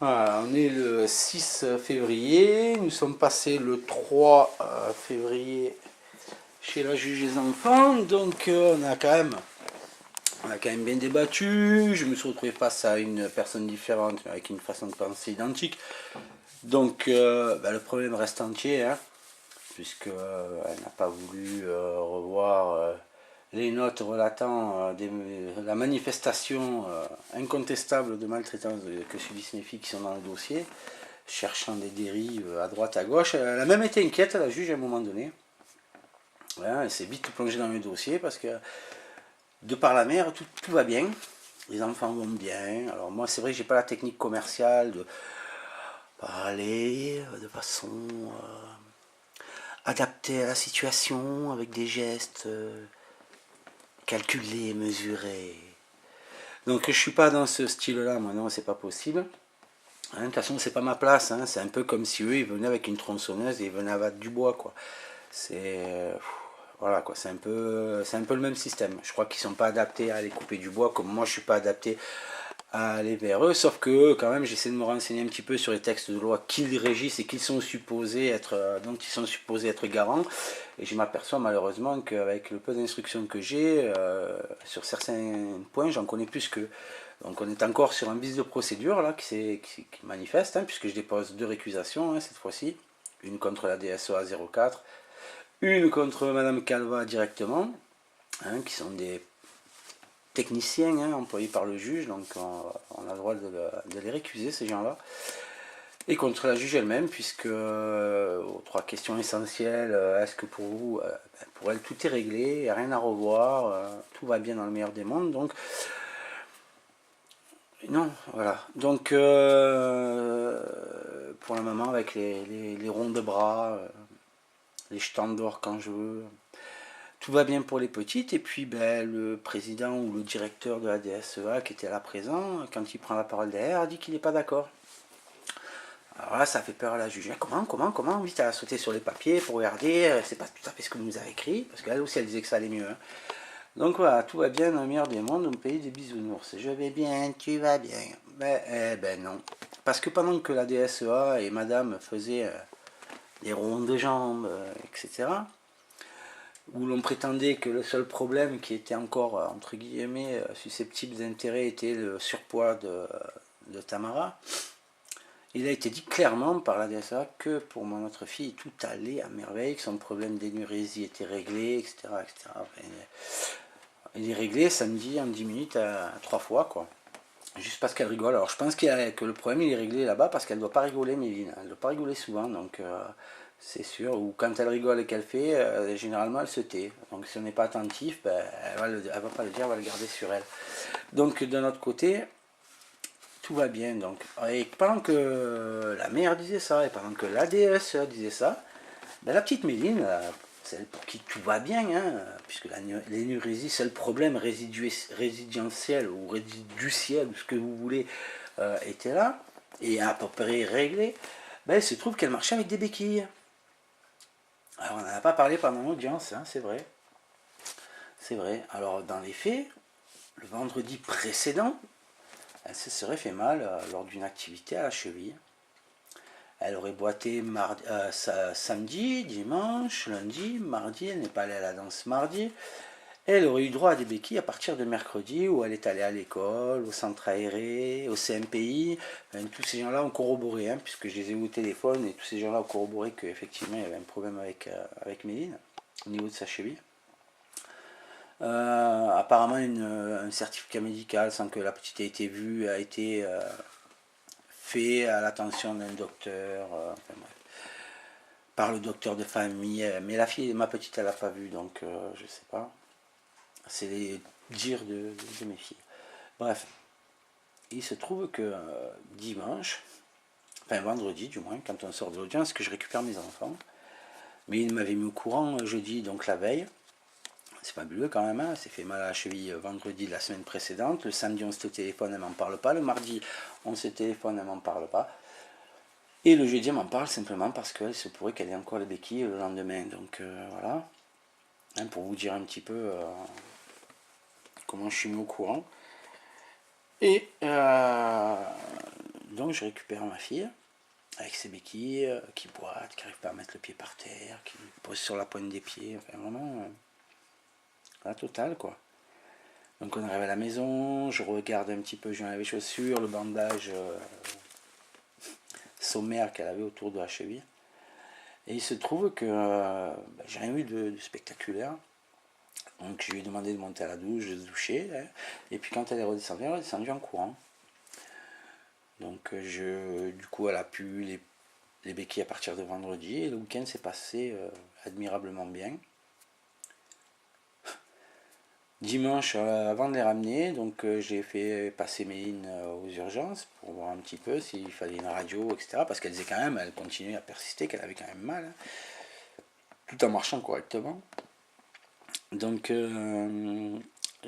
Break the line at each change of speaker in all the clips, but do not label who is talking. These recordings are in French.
Voilà, on est le 6 février, nous sommes passés le 3 février chez la juge des enfants, donc on a quand même bien débattu, je me suis retrouvé face à une personne différente, mais avec une façon de penser identique, donc le problème reste entier, hein, puisque elle n'a pas voulu revoir les notes relatant la manifestation incontestable de maltraitance que subissent mes filles qui sont dans le dossier, cherchant des dérives à droite à gauche. Elle a même été inquiète, la juge, à un moment donné. Ouais, elle s'est vite plongée dans le dossier parce que, de par la mère, tout va bien. Les enfants vont bien. Alors moi, c'est vrai que j'ai pas la technique commerciale de parler de façon adaptée à la situation, avec des gestes calculés, mesurés. Donc je suis pas dans ce style-là, moi non, c'est pas possible. Hein, de toute façon, c'est pas ma place. Hein. C'est un peu comme si eux, ils venaient avec une tronçonneuse et ils venaient abattre du bois, quoi. C'est voilà, quoi. C'est un peu le même système. Je crois qu'ils sont pas adaptés à aller couper du bois, comme moi, je suis pas adapté à aller vers eux. Sauf que quand même, j'essaie de me renseigner un petit peu sur les textes de loi qu'ils régissent et qu'ils sont supposés être, dont ils sont supposés être garants. Et je m'aperçois malheureusement qu'avec le peu d'instructions que j'ai, sur certains points, j'en connais plus qu'eux. Donc on est encore sur un vice de procédure là qui manifeste, hein, puisque je dépose deux récusations hein, cette fois-ci. Une contre la DSEA 04, une contre Madame Calva directement, hein, qui sont des techniciens hein, employés par le juge, donc on a le droit de les récuser ces gens-là. Et contre la juge elle-même, puisque aux trois questions essentielles, est-ce que pour vous, pour elle tout est réglé, il n'y a rien à revoir, tout va bien dans le meilleur des mondes, donc non, voilà. Donc, pour la maman, avec les ronds de bras, les jetons d'or quand je veux, tout va bien pour les petites. Et puis, ben, le président ou le directeur de la DSEA qui était là présent, quand il prend la parole derrière, dit qu'il n'est pas d'accord. Alors là, ça fait peur à la juge. Comment vite, elle a sauté sur les papiers pour regarder, c'est pas tout à fait ce que nous a écrit, parce qu'elle aussi, elle disait que ça allait mieux. Hein. Donc voilà, tout va bien dans le meilleur des mondes, au pays des bisounours. Je vais bien, tu vas bien. Ben non. Parce que pendant que la DSEA et madame faisaient des ronds de jambes, etc., où l'on prétendait que le seul problème qui était encore, entre guillemets, susceptible d'intérêt était le surpoids de Tamara, il a été dit clairement par la DSA que pour notre fille tout allait à merveille, que son problème d'énurésie était réglé, etc. etc. Enfin, il est réglé samedi en 10 minutes à 3 fois, quoi. Juste parce qu'elle rigole. Alors je pense que le problème il est réglé là-bas parce qu'elle ne doit pas rigoler, Méline. Elle ne doit pas rigoler souvent, donc c'est sûr. Ou quand elle rigole et qu'elle fait, généralement elle se tait. Donc si on n'est pas attentif, ben, elle va pas le dire, elle va le garder sur elle. Donc de notre côté, tout va bien. Donc. Et pendant que la mère disait ça, et pendant que l'ADS disait ça, ben, la petite Méline, celle pour qui tout va bien, hein, puisque l'énurésie, c'est le problème résidentiel ou résiduciel, ou ce que vous voulez, était là, et à peu près réglé, ben, il se trouve qu'elle marchait avec des béquilles. Alors on n'en a pas parlé pendant l'audience, hein, c'est vrai. C'est vrai. Alors dans les faits, le vendredi précédent, elle se serait fait mal lors d'une activité à la cheville. Elle aurait boité samedi, dimanche, lundi, mardi, elle n'est pas allée à la danse mardi. Elle aurait eu droit à des béquilles à partir de mercredi où elle est allée à l'école, au centre aéré, au CMPI. Enfin, tous ces gens-là ont corroboré, hein, puisque je les ai eu au téléphone et tous ces gens-là ont corroboré qu'effectivement il y avait un problème avec Méline au niveau de sa cheville. Apparemment un certificat médical sans que la petite ait été vue a été fait à l'attention d'un docteur. Enfin, bref, par le docteur de famille, mais ma petite, elle n'a pas vu, donc je sais pas. C'est les dires de mes filles. Bref, il se trouve que dimanche, enfin vendredi du moins, quand on sort de l'audience, que je récupère mes enfants, mais il m'avait mis au courant jeudi, donc la veille. C'est fabuleux quand même, hein. C'est fait mal à la cheville vendredi de la semaine précédente. Le samedi, on se téléphone, elle m'en parle pas. Le mardi, on se téléphone, elle m'en parle pas. Et le jeudi, elle m'en parle simplement parce qu'elle se pourrait qu'elle ait encore les béquilles le lendemain. Donc voilà, hein, pour vous dire un petit peu comment je suis mis au courant. Et donc donc je récupère ma fille, avec ses béquilles, qui boite, qui n'arrive pas à mettre le pied par terre, qui pose sur la pointe des pieds, enfin vraiment, la totale quoi. Donc on arrive à la maison, je regarde un petit peu, je lui enlève les chaussures, le bandage sommaire qu'elle avait autour de la cheville. Et il se trouve que j'ai rien eu de spectaculaire. Donc je lui ai demandé de monter à la douche, de se doucher. Hein. Et puis quand elle est redescendue en courant. Donc du coup elle a pu les béquilles à partir de vendredi. Et le week-end s'est passé admirablement bien. Dimanche, avant de les ramener, donc j'ai fait passer Méline aux urgences pour voir un petit peu s'il fallait une radio, etc. Parce qu'elle disait quand même, elle continuait à persister, qu'elle avait quand même mal, hein, tout en marchant correctement. Donc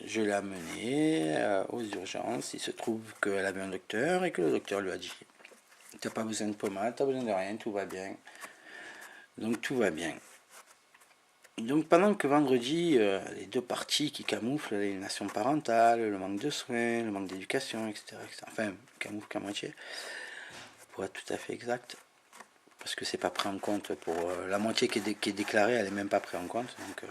je l'ai amenée aux urgences. Il se trouve qu'elle avait un docteur et que le docteur lui a dit t'as pas besoin de pommade, t'as besoin de rien, tout va bien. Donc tout va bien. Donc pendant que vendredi, les deux parties qui camouflent l'aliénation parentale, le manque de soins, le manque d'éducation, etc., etc. Enfin, camouflent qu'à moitié, pour être tout à fait exact. Parce que c'est pas pris en compte pour la moitié qui est déclarée, elle est même pas prise en compte. Donc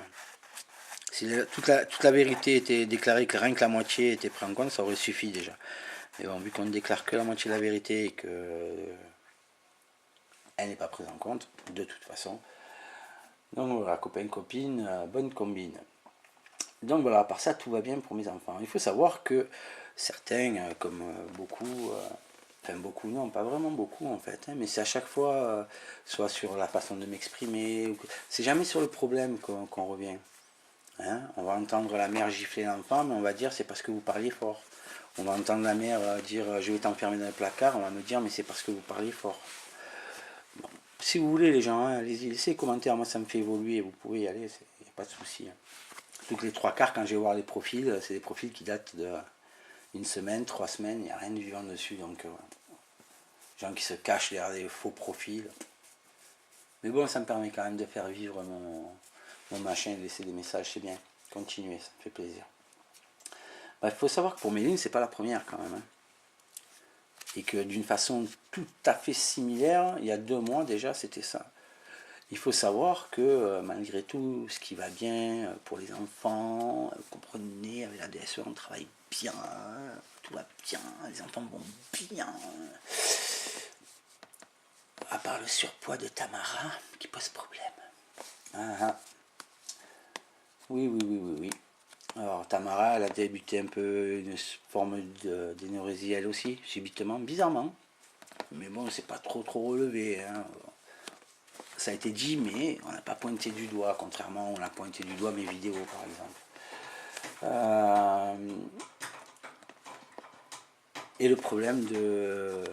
si toute la vérité était déclarée, que rien que la moitié était prise en compte, ça aurait suffi déjà. Mais bon, vu qu'on ne déclare que la moitié de la vérité et que elle n'est pas prise en compte, de toute façon. Donc voilà, copain, copine, bonne combine. Donc voilà, à part ça, tout va bien pour mes enfants. Il faut savoir que certains, comme beaucoup, enfin beaucoup non, pas vraiment beaucoup en fait, hein, mais c'est à chaque fois, soit sur la façon de m'exprimer, c'est jamais sur le problème qu'on revient. Hein. On va entendre la mère gifler l'enfant, mais on va dire c'est parce que vous parliez fort. On va entendre la mère dire je vais t'enfermer dans le placard, on va me dire mais c'est parce que vous parliez fort. Bon. Si vous voulez les gens, hein, allez-y, laissez les commentaires, moi ça me fait évoluer, vous pouvez y aller, il n'y a pas de souci. Hein. Toutes les trois quarts, quand je vais voir les profils, c'est des profils qui datent d'une semaine, 3 semaines, il n'y a rien de vivant dessus. Donc, gens qui se cachent derrière des faux profils. Mais bon, ça me permet quand même de faire vivre mon machin, de laisser des messages, c'est bien. Continuez, ça me fait plaisir. Il faut savoir que pour Méline, c'est pas la première quand même. Hein. Et que d'une façon tout à fait similaire, il y a 2 mois déjà, c'était ça. Il faut savoir que malgré tout, ce qui va bien pour les enfants, vous comprenez, avec la DSE, on travaille bien, tout va bien, les enfants vont bien. À part le surpoids de Tamara qui pose problème. Ah, ah. Oui, oui, oui, oui, oui. Alors Tamara, elle a débuté un peu une forme d'énérésie elle aussi, subitement, bizarrement. Mais bon, c'est pas trop relevé. Hein. Ça a été dit, mais on n'a pas pointé du doigt, contrairement on a pointé du doigt mes vidéos par exemple. Et le problème de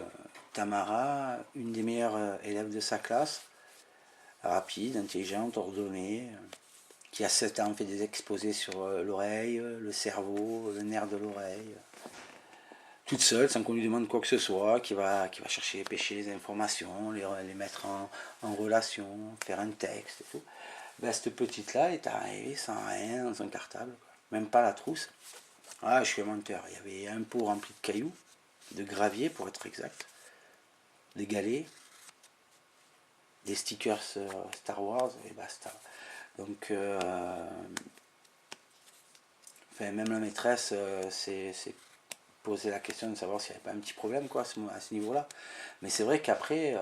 Tamara, une des meilleures élèves de sa classe, rapide, intelligente, ordonnée, qui à 7 ans fait des exposés sur l'oreille, le cerveau, le nerf de l'oreille, toute seule, sans qu'on lui demande quoi que ce soit, qui va chercher, pêcher les informations, les mettre en relation, faire un texte et tout. Ben, cette petite-là est arrivée sans rien dans son cartable, quoi. Même pas la trousse. Ah, je suis un menteur. Il y avait un pot rempli de cailloux, de gravier pour être exact, des galets, des stickers Star Wars et basta. Donc, enfin, même la maîtresse s'est posé la question de savoir s'il n'y avait pas un petit problème quoi, à ce niveau-là. Mais c'est vrai qu'après,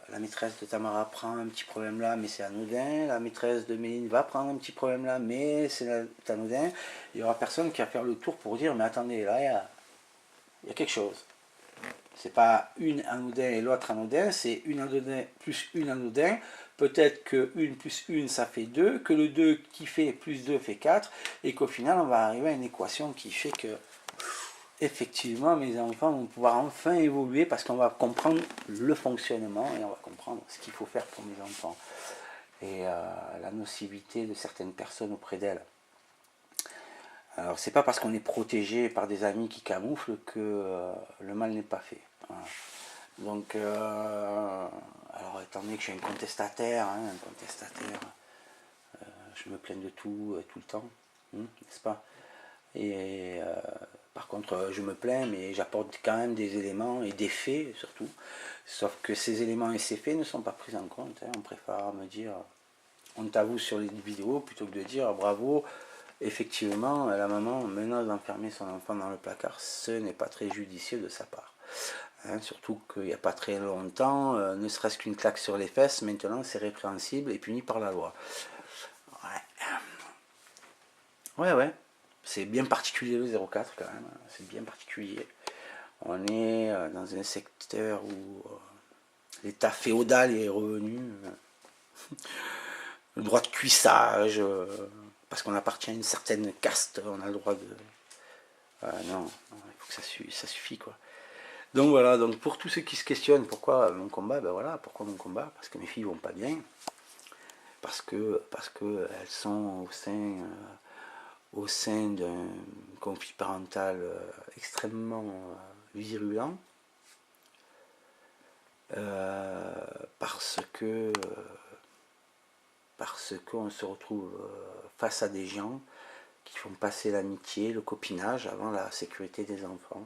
la maîtresse de Tamara prend un petit problème là, mais c'est anodin. La maîtresse de Méline va prendre un petit problème là, mais c'est anodin. Il n'y aura personne qui va faire le tour pour dire, mais attendez, là, il y a quelque chose. C'est pas une anodin et l'autre anodin, c'est une anodin plus une anodin. Peut-être que 1 plus 1 ça fait 2, que le 2 qui fait plus 2 fait 4, et qu'au final on va arriver à une équation qui fait que effectivement mes enfants vont pouvoir enfin évoluer parce qu'on va comprendre le fonctionnement et on va comprendre ce qu'il faut faire pour mes enfants et la nocivité de certaines personnes auprès d'elles. Alors c'est pas parce qu'on est protégé par des amis qui camouflent que le mal n'est pas fait. Voilà. Donc alors étant donné que je suis un contestataire, je me plains de tout, tout le temps, n'est-ce pas? Et Par contre, je me plains, mais j'apporte quand même des éléments et des faits surtout. Sauf que ces éléments et ces faits ne sont pas pris en compte. Hein. On préfère me dire, on t'avoue sur les vidéos, plutôt que de dire bravo, effectivement, la maman menace d'enfermer son enfant dans le placard. Ce n'est pas très judicieux de sa part. Hein, surtout qu'il n'y a pas très longtemps, ne serait-ce qu'une claque sur les fesses, maintenant c'est répréhensible et puni par la loi. Ouais. C'est bien particulier le 04 quand même, c'est bien particulier. On est dans un secteur où l'état féodal est revenu. Le droit de cuissage, parce qu'on appartient à une certaine caste, on a le droit de... non, il faut que ça suffit quoi. Donc voilà, donc pour tous ceux qui se questionnent pourquoi mon combat, ben voilà, pourquoi mon combat, parce que mes filles vont pas bien, parce que elles sont au sein d'un conflit parental extrêmement virulent, parce qu'on se retrouve face à des gens qui font passer l'amitié, le copinage avant la sécurité des enfants,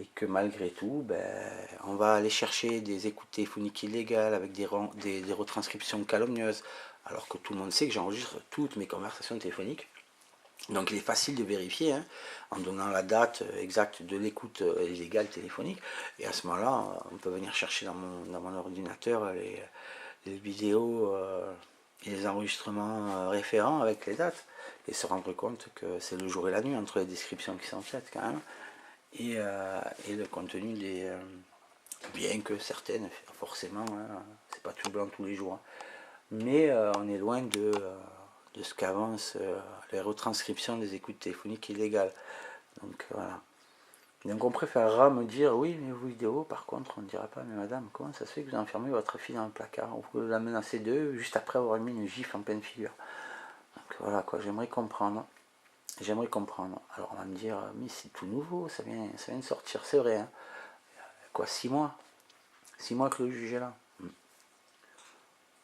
et que malgré tout, on va aller chercher des écoutes téléphoniques illégales avec des retranscriptions calomnieuses, alors que tout le monde sait que j'enregistre toutes mes conversations téléphoniques. Donc il est facile de vérifier hein, en donnant la date exacte de l'écoute illégale téléphonique, et à ce moment-là, on peut venir chercher dans mon ordinateur les vidéos et les enregistrements référents avec les dates, et se rendre compte que c'est le jour et la nuit entre les descriptions qui sont faites quand même, et le contenu des... bien que certaines, forcément, hein, c'est pas tout blanc tous les jours, hein, mais on est loin de ce qu'avance les retranscriptions des écoutes téléphoniques illégales. Donc voilà. Donc on préférera me dire, oui, mais vos vidéos, par contre, on ne dira pas, mais madame, comment ça se fait que vous enfermez votre fille dans le placard, vous la menacez d'eux juste après avoir mis une gifle en pleine figure. Donc voilà, quoi, j'aimerais comprendre. J'aimerais comprendre. Alors on va me dire, mais c'est tout nouveau, ça vient de sortir, c'est vrai. Hein. Quoi, 6 mois 6 mois que le juge est là.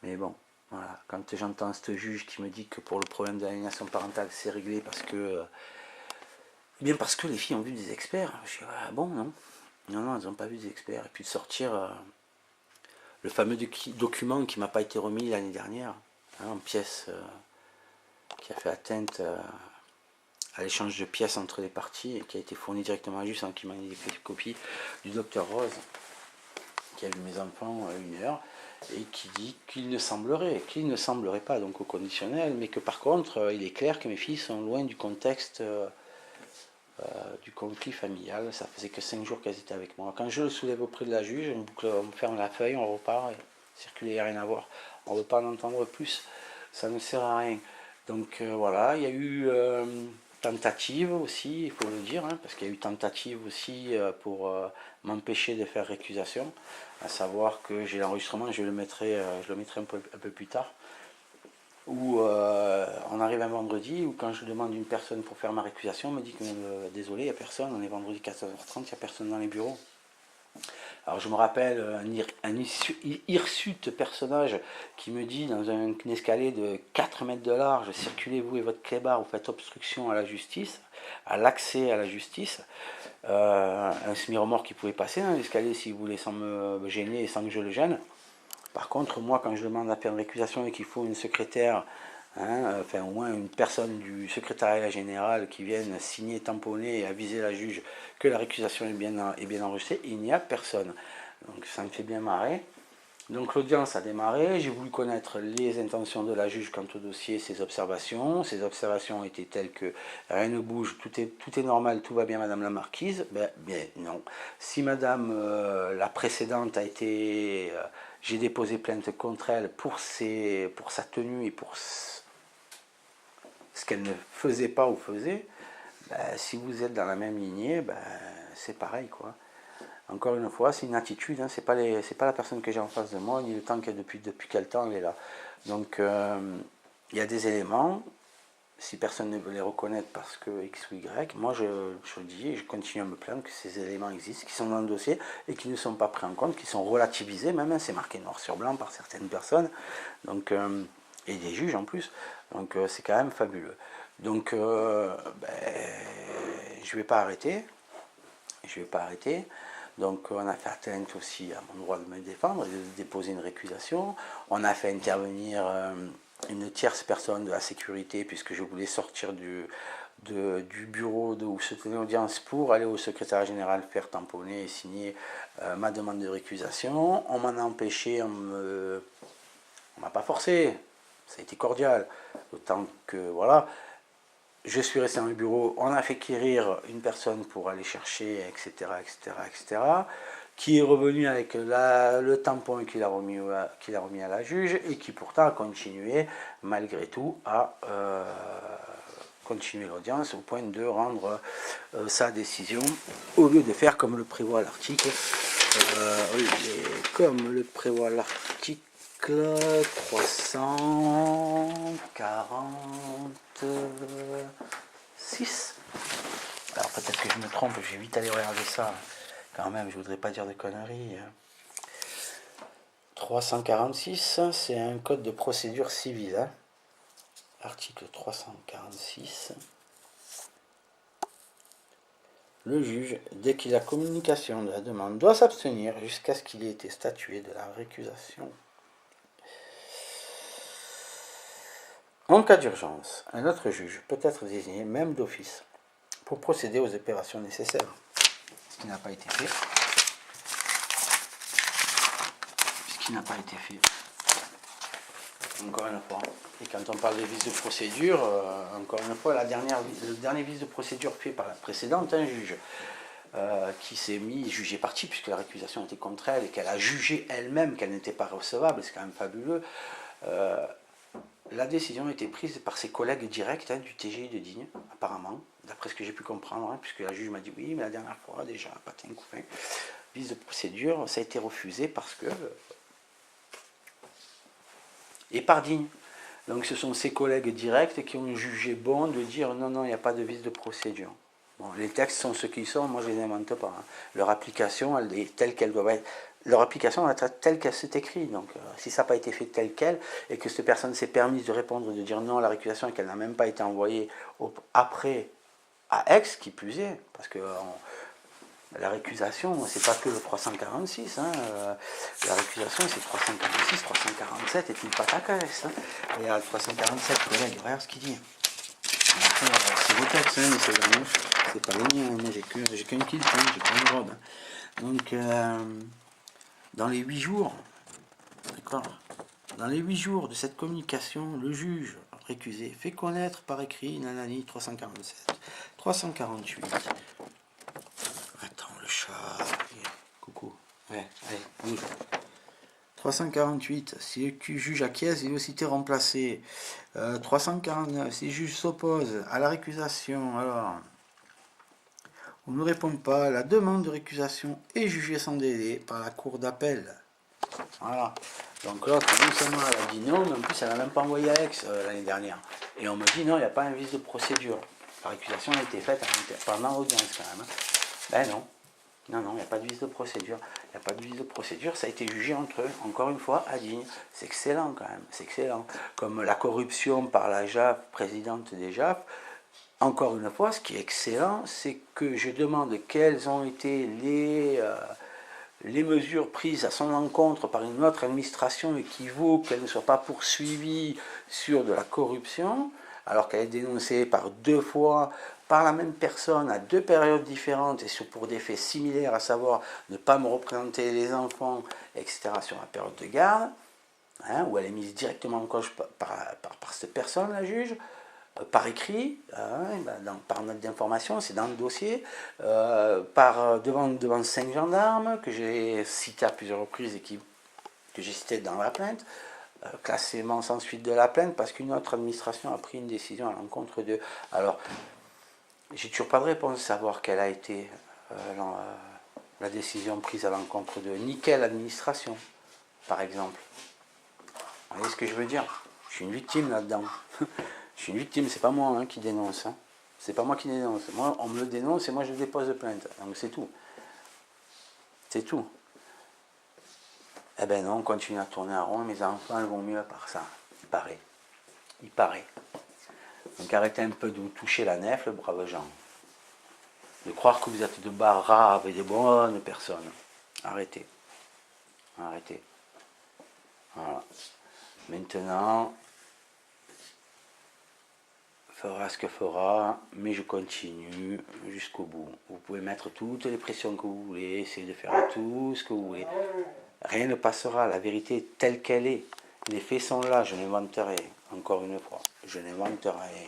Mais bon, voilà, quand j'entends ce juge qui me dit que pour le problème de l'aliénation parentale, c'est réglé parce que... bien parce que les filles ont vu des experts. Je dis, ah bon, non. Non, elles n'ont pas vu des experts. Et puis de sortir le fameux document qui m'a pas été remis l'année dernière, hein, en pièces qui a fait atteinte à l'échange de pièces entre les parties et qui a été fourni directement à juste, hein, qui m'a dit des copies du docteur Rose, qui a vu mes enfants 1 heure, et qui dit qu'il ne semblerait pas, donc au conditionnel, mais que par contre, il est clair que mes filles sont loin du contexte du conflit familial. Ça faisait que 5 jours qu'elles étaient avec moi. Quand je le soulève auprès de la juge, on me ferme la feuille, on repart, et circuler, il n'y a rien à voir. On ne veut pas en entendre plus, ça ne sert à rien. Donc voilà, il y a eu tentative aussi, il faut le dire, hein, parce qu'il y a eu tentative aussi pour m'empêcher de faire récusation, à savoir que j'ai l'enregistrement, je le mettrai un peu plus tard, où on arrive un vendredi, où quand je demande une personne pour faire ma récusation, on me dit que désolé, il n'y a personne, on est vendredi 14h30, il n'y a personne dans les bureaux. Alors je me rappelle un hirsute personnage qui me dit dans un escalier de 4 mètres de large, circulez vous et votre clébard, vous faites obstruction à la justice, à l'accès à la justice. Un semi-remorque qui pouvait passer dans l'escalier si vous voulez sans me gêner et sans que je le gêne. Par contre, moi, quand je demande à faire une récusation et qu'il faut une secrétaire, hein, enfin au moins une personne du secrétariat général qui vienne signer, tamponner et aviser la juge que la récusation est bien enregistrée, il n'y a personne. Donc ça me fait bien marrer. Donc l'audience a démarré, j'ai voulu connaître les intentions de la juge quant au dossier, ses observations. Ses observations étaient telles que rien ne bouge, tout est normal, tout va bien madame la marquise. Bien non. Si madame la précédente a été... j'ai déposé plainte contre elle pour sa tenue et pour ce qu'elle ne faisait pas ou faisait, si vous êtes dans la même lignée, c'est pareil quoi. Encore une fois, c'est une attitude, hein, c'est pas la personne que j'ai en face de moi, ni le temps qu'elle depuis quel temps elle est là. Donc il y a des éléments, si personne ne veut les reconnaître parce que X ou Y, moi je le dis et je continue à me plaindre que ces éléments existent, qui sont dans le dossier et qui ne sont pas pris en compte, qui sont relativisés, même hein, c'est marqué noir sur blanc par certaines personnes, donc, et des juges en plus, donc c'est quand même fabuleux. Donc je vais pas arrêter. Je vais pas arrêter. Donc on a fait atteinte aussi à mon droit de me défendre et de déposer une récusation. On a fait intervenir une tierce personne de la sécurité puisque je voulais sortir du bureau où se tenait l'audience pour aller au secrétaire général faire tamponner et signer ma demande de récusation. On m'en a empêché, on m'a pas forcé, ça a été cordial. Autant que voilà, je suis resté dans le bureau, on a fait quérir une personne pour aller chercher, etc., etc., etc., qui est revenu avec le tampon qu'il a remis à la juge et qui pourtant a continué, malgré tout, à continuer l'audience au point de rendre sa décision au lieu de faire comme le prévoit l'article. Comme le prévoit l'article 346. Alors peut-être que je me trompe, je vais vite aller regarder ça. Quand même, je voudrais pas dire de conneries. 346, c'est un code de procédure civile. Hein. Article 346. Le juge, dès qu'il a communication de la demande, doit s'abstenir jusqu'à ce qu'il ait été statué de la récusation. En cas d'urgence, un autre juge peut être désigné, même d'office, pour procéder aux opérations nécessaires. Ce qui n'a pas été fait. Encore une fois. Et quand on parle de vice de procédure, encore une fois, le dernier vice de procédure fait par la précédente, un juge qui s'est jugé partie, puisque la récusation était contre elle et qu'elle a jugé elle-même qu'elle n'était pas recevable, c'est quand même fabuleux. La décision a été prise par ses collègues directs du TGI de Digne, apparemment, d'après ce que j'ai pu comprendre, puisque la juge m'a dit oui, mais la dernière fois déjà, patin couffin, vice de procédure, ça a été refusé parce que. Et par Digne. Donc ce sont ses collègues directs qui ont jugé bon de dire non, non, il n'y a pas de vice de procédure. Bon, les textes sont ce qu'ils sont, moi je ne les invente pas. Hein. Leur application, elle est telle qu'elle doit être. Leur application doit être telle qu'elle s'est écrite. Donc si ça n'a pas été fait telle qu'elle, et que cette personne s'est permise de répondre, de dire non à la récusation et qu'elle n'a même pas été envoyée après à Aix, qui plus est, parce que la récusation, c'est pas que le 346. Hein, la récusation, c'est 346, 347 et puis pas ta caisse. Hein. Et à 347, collègue, regarde ce qu'il dit. C'est vos textes, hein, mais c'est pas les miens. Moi, j'ai qu'une kilt, hein, j'ai pas une robe. Hein. Donc, dans les 8 jours, d'accord, dans les 8 jours de cette communication, le juge récusé fait connaître par écrit nanani 347, 348. Attends, le chat. Coucou. Ouais, allez, bouge. 348, si le juge acquiesce, il est aussi remplacé. 349, si le juge s'oppose à la récusation, alors, on ne répond pas. La demande de récusation est jugée sans délai par la cour d'appel. Voilà. Donc l'autre, non seulement elle a dit non, mais en plus elle n'a même pas envoyé à Aix l'année dernière. Et on me dit non, il n'y a pas un vice de procédure. La récusation a été faite pendant l'audience quand même. Ben non. Non, il n'y a pas de vice de procédure. Il n'y a pas de vice de procédure. Ça a été jugé entre eux, encore une fois, à Digne. C'est excellent quand même. C'est excellent. Comme la corruption par la JAF, présidente des JAF. Encore une fois, ce qui est excellent, c'est que je demande quelles ont été les mesures prises à son encontre par une autre administration et qui vaut qu'elle ne soit pas poursuivie sur de la corruption, alors qu'elle est dénoncée par 2 fois par la même personne à 2 périodes différentes et pour des faits similaires, à savoir ne pas me représenter les enfants, etc., sur la période de garde, hein, où elle est mise directement en cause par cette personne, la juge, par écrit, par note d'information, c'est dans le dossier, devant 5 gendarmes que j'ai cités à plusieurs reprises et que j'ai cité dans la plainte, classément sans suite de la plainte parce qu'une autre administration a pris une décision à l'encontre d'eux. Alors, j'ai toujours pas de réponse à savoir quelle a été la décision prise à l'encontre de ni quelle administration, par exemple. Vous voyez ce que je veux dire? Je suis une victime là-dedans. Je suis une victime, c'est pas moi qui dénonce. Hein. C'est pas moi qui dénonce. Moi, on me le dénonce et moi je dépose plainte. Donc c'est tout. C'est tout. Eh ben non, on continue à tourner en rond. Mes enfants elles vont mieux à part ça. Il paraît. Il paraît. Donc arrêtez un peu de vous toucher la nef, le brave Jean. de croire que vous êtes de braves et de bonnes personnes. Arrêtez. Arrêtez. Voilà. Maintenant, fera ce que fera, mais je continue jusqu'au bout. Vous pouvez mettre toutes les pressions que vous voulez, essayer de faire tout ce que vous voulez. Rien ne passera, la vérité est telle qu'elle est. Les faits sont là, je n'invente rien. Encore une fois, je n'invente rien.